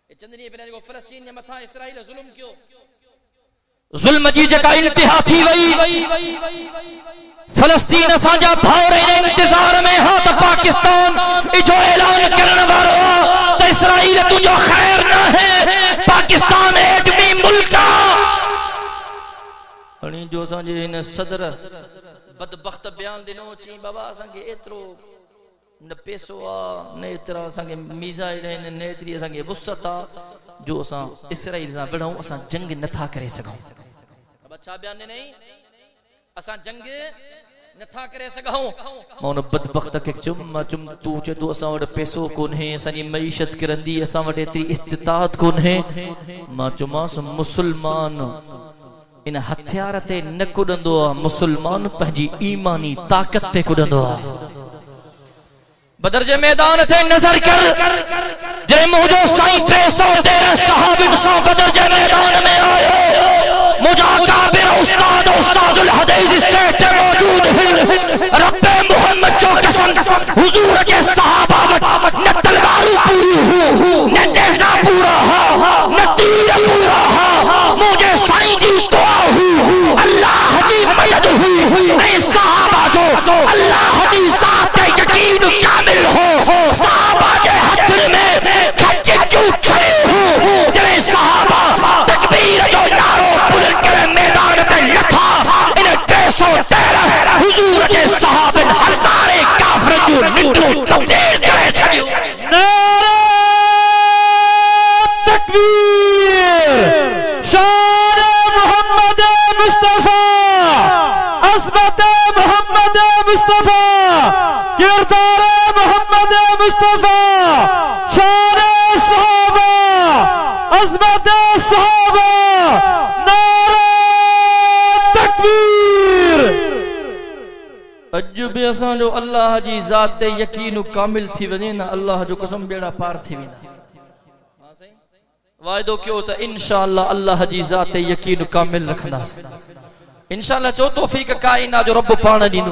चंदनी पे को फिलिस्तीन ने मथा इसराइल जुल्म क्यों जुल्म जी जका इंतहा थी वई फिलिस्तीन असांजा भाउर इंतजार में हो तो पाकिस्तान इजो ऐलान करने वालो तो इसराइल तुझो खैर ना है पाकिस्तान एटमी मुल्क हणी जो असांजे इन सदर बदबख्त बयान दिनो ची बाबा असांखे एतिरो न पैसो आ न एतिरा असांखे मीज़ाइल आहिनि न एतिरी असांखे वुसत आ जो असां इसराइल सां विढ़ूं असां जंग नथा करे सघूं। छा बयान ॾिनई असां जंग नथा करे सघूं। मां उन बदबख्त खे चुम तू चए तो असां वटि पैसो कोन्हे असांजी मईशत किरंदी असां वटि एतिरी इस्तिताअत कोन्हे। मां चयोमांसि मुसलमान इन हथियार ते न कुॾंदो आहे मुसलमान पंहिंजी ईमानी ताक़त ते कुॾंदो आहे। बदर जे मैदान थे नजर कर जे मुझो साईं 313 सहाबिन सो बदर जे मैदान में आयो मुझा काबिर उस्ताद उस्तादुल हदीस स्टेट मौजूद है रब्बे मोहम्मद जो कसम हुजूर के सहाबा न तलवार पूरी हो न नेज़ा पूरा हो न तीर पूरा हो मुझे साईं जी दुआ हुई अल्लाह जी मदद हुई ऐ सहाबा जो अल्लाह जी साथ यकीन कामिल हो सहाबा के हाथ में खच्चे जूठे हो जरे सहाबा तकबीर जो नारो बुलंद करे मैदान पे लथा इन 313 हुजूर के सहाबन हजारे काफिर जो निकलो तब्दील करे छडियो। नारा तकबीर शान मोहम्मद मुस्तफा अज़मत मोहम्मद मुस्तफा किरदार मोहम्मद मुस्तफा शान सहाबा अज़मत सहाबा नारा तकबीर। अज भी असां जो अल्लाह जी ज़ात ते यकीन कामिल थी वने ना अल्लाह जो कसम बेड़ा पार थी वेंदा। वायदो क्यों तो इंशाअल्लाह अल्लाह जी ज़ात ते यकीन कामिल रखंदासीं इंशाअल्लाह। चो तौफीक काइना जो रब पाण ॾींदो।